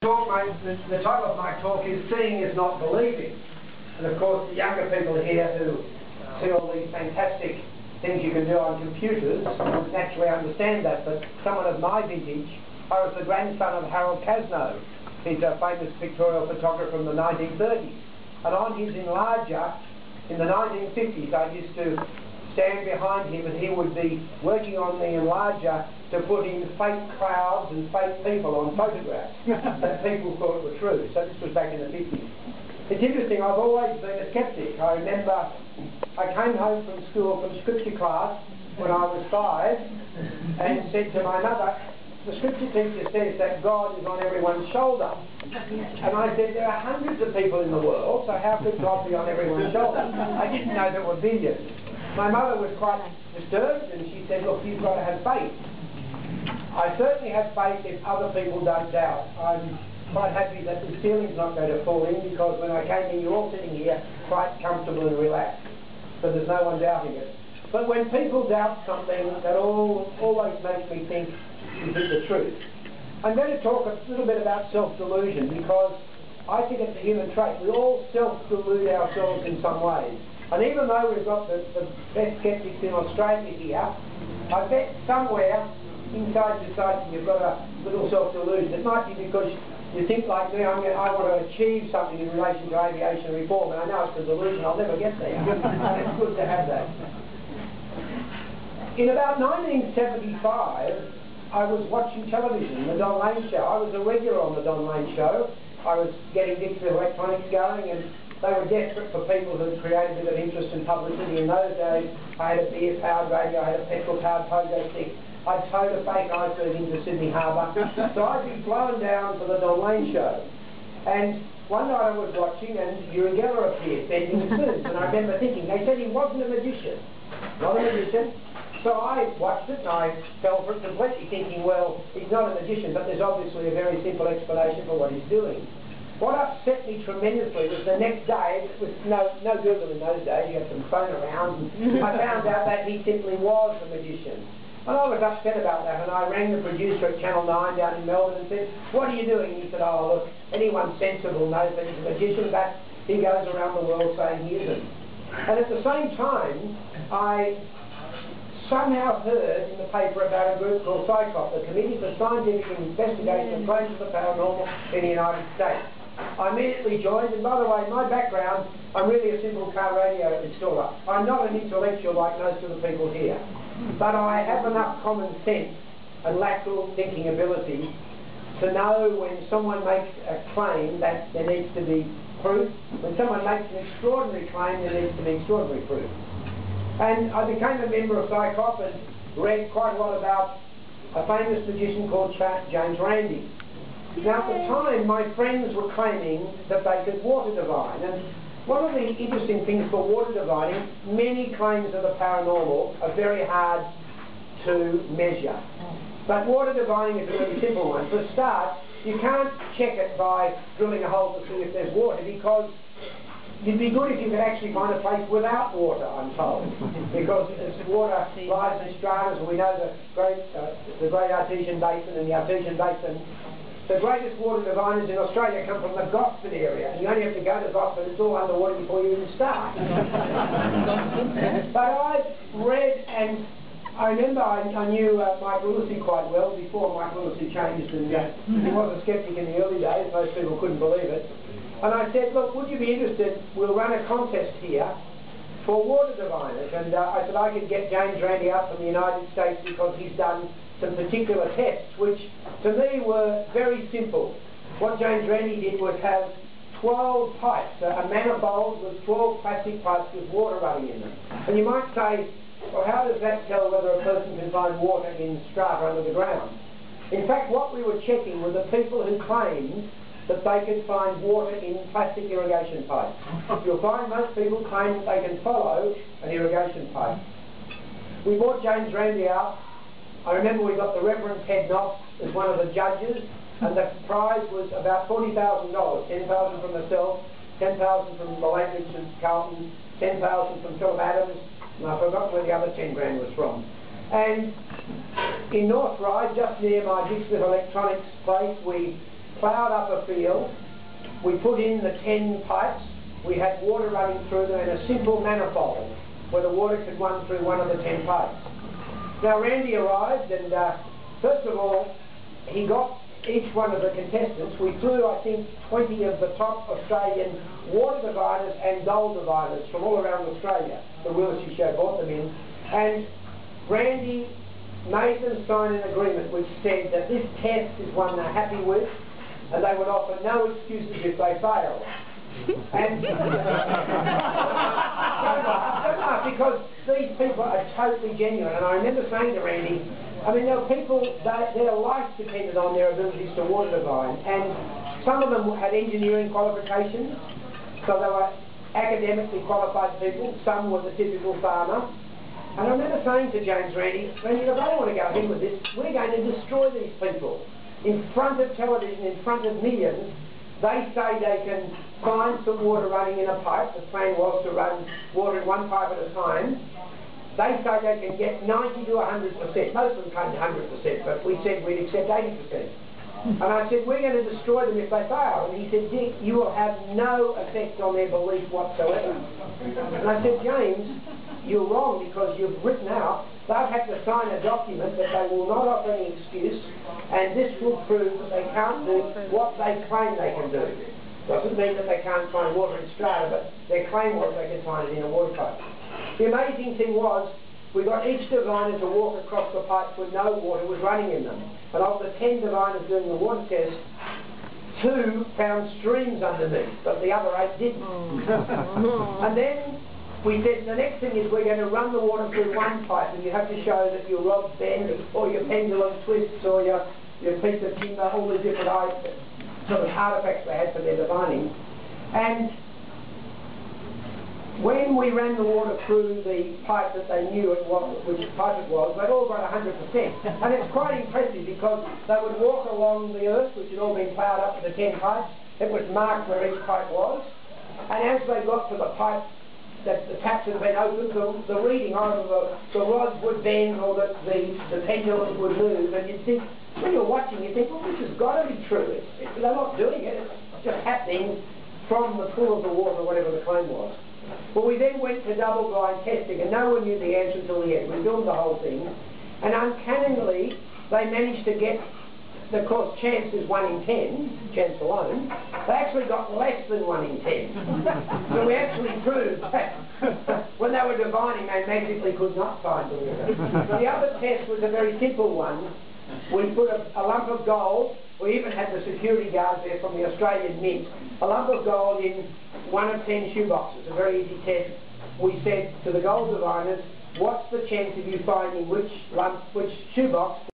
The title of my talk is Seeing is Not Believing. And of course the younger people here who see all these fantastic things you can do on computers would naturally understand that, but someone of my vintage, I was the grandson of Harold Casno. He's a famous pictorial photographer from the 1930s. And on his enlarger in the 1950s I used to stand behind him and he would be working on the enlarger to put in fake clouds and fake people on photographs that people thought were true. So this was back in the 50s. It's interesting, I've always been a skeptic. I remember I came home from school from scripture class when I was 5 and said to my mother, the scripture teacher says that God is on everyone's shoulder. And I said, there are hundreds of people in the world, so how could God be on everyone's shoulder? I didn't know there were billions. My mother was quite disturbed and she said, look, you've got to have faith. I certainly have faith if other people don't doubt. I'm quite happy that the ceiling's not going to fall in, because when I came in, you're all sitting here quite comfortable and relaxed. So there's no one doubting it. But when people doubt something, that always makes me think, is it the truth? I'm going to talk a little bit about self-delusion, because I think it's a human trait. We all self-delude ourselves in some ways. And even though we've got the best skeptics in Australia here, I bet somewhere inside society you've got a little self-delusion. It might be because you think like me, I want to achieve something in relation to aviation reform, and I know it's a delusion, I'll never get there. And it's good to have that. In about 1975, I was watching television, the Don Lane Show. I was a regular on the Don Lane Show. I was getting Dixon Electronics going, and they were desperate for people who created a bit of interest and publicity. In those days, I had a beer-powered radio, I had a petrol-powered pogo stick. I towed a fake iceberg into Sydney Harbour. So I'd be flown down to the Don Lane Show. And one night I was watching and Uri Geller appeared, bending the suits. And I remember thinking, they said he wasn't a magician. Not a magician. So I watched it and I fell for it completely, thinking, well, he's not a magician, but there's obviously a very simple explanation for what he's doing. What upset me tremendously was the next day, with no Google in those days, you had some phone around, and I found out that he simply was a magician. And I was upset about that, and I rang the producer at Channel 9 down in Melbourne and said, what are you doing? And he said, oh look, anyone sensible knows that he's a magician, but he goes around the world saying he isn't. And at the same time, I somehow heard in the paper about a group called CSICOP, the Committee for Scientific Investigation of Claims of the Paranormal in the United States. I immediately joined, and by the way, my background, I'm really a simple car radio installer. I'm not an intellectual like most of the people here, but I have enough common sense and lateral thinking ability to know when someone makes a claim that there needs to be proof. When someone makes an extraordinary claim, there needs to be extraordinary proof. And I became a member of CSICOP and read quite a lot about a famous magician called James Randi. Now at the time my friends were claiming that they could water divine, and one of the interesting things for water divining, many claims of the paranormal are very hard to measure. But water divining is a really simple one. For a start, you can't check it by drilling a hole to see if there's water, because it'd be good if you could actually find a place without water, I'm told. Because water lies in stratas, and we know the great Artesian Basin and the Artesian Basin. The greatest water diviners in Australia come from the Gosford area, and you only have to go to Gosford, it's all underwater before you even start. But I read, and I remember I knew Michael Lucy quite well before Michael Lucy changed, and he was a skeptic in the early days, most people couldn't believe it. And I said, look, would you be interested, we'll run a contest here for water diviners. And I said I could get James Randi out from the United States, because he's done some particular tests which to me were very simple. What James Randi did was have 12 pipes, a manifold with 12 plastic pipes with water running in them. And you might say, well, how does that tell whether a person can find water in strata under the ground? In fact, what we were checking were the people who claimed that they could find water in plastic irrigation pipes. You'll find most people claim that they can follow an irrigation pipe. We brought James Randi out. I remember we got the Reverend Ted Knox as one of the judges, and the prize was about $40,000, $10,000 from myself, $10,000 from Malatrix and Carlton, $10,000 from Philip Adams, and I forgot where the other 10 grand was from. And in North Ryde, just near my Dixon Electronics place, we ploughed up a field, we put in the 10 pipes, we had water running through them and a simple manifold where the water could run through one of the 10 pipes. Now Randy arrived and first of all, he got each one of the contestants. We flew, I think, 20 of the top Australian water diviners and gold diviners from all around Australia. The Willishy Show brought them in. And Randy made them sign an agreement which said that this test is one they're happy with and they would offer no excuses if they failed. And because these people are totally genuine, and I remember saying to Randy, I mean, there were people, their life depended on their abilities to water divine, and some of them had engineering qualifications, so they were academically qualified people. Some were the typical farmer. And I remember saying to James, Randy, if I don't want to go ahead with this, we're going to destroy these people. In front of television, in front of millions, they say they can find some water running in a pipe. The plan was to run water in one pipe at a time. They say they can get 90 to 100%. Most of them claimed 100%, but we said we'd accept 80%. And I said, we're going to destroy them if they fail. And he said, Dick, you will have no effect on their belief whatsoever. And I said, James, you're wrong, because you've written out they'll have to sign a document that they will not offer any excuse, and this will prove that they can't do what they claim they can do. Doesn't mean that they can't find water in strata, but their claim was they can find it in a water pipe. The amazing thing was, we got each diviner to walk across the pipes when no water was running in them. And of the 10 diviners doing the water test, 2 found streams underneath, but the other 8 didn't. And then we said, the next thing is we're going to run the water through one pipe, and you have to show that your rod bends, or your pendulum twists, or your piece of timber, all the different sort of artifacts they had for their divining. And when we ran the water through the pipe that they knew it was, which pipe it was, they'd all got 100%. And it's quite impressive, because they would walk along the earth, which had all been ploughed up to the 10 pipes. It was marked where each pipe was. And as they got to the pipe that the taps had been opened, the reading, either the rods would bend or the pendulums would move. And you'd think, when you're watching, you think, well, this has got to be true. They're not doing it. It's just happening from the pool of the water, whatever the claim was. Well, we then went to double-blind testing, and no one knew the answer until the end. We filmed the whole thing, and uncannily, they managed to get, of course, chance is 1 in 10, chance alone. They actually got less than 1 in 10. So we actually proved that when they were divining, they magically could not find the water. The other test was a very simple one. We put a lump of gold. We even had the security guards there from the Australian Mint. A lump of gold in 1 of 10 shoeboxes, a very easy test. We said to the gold diviners, what's the chance of you finding which shoebox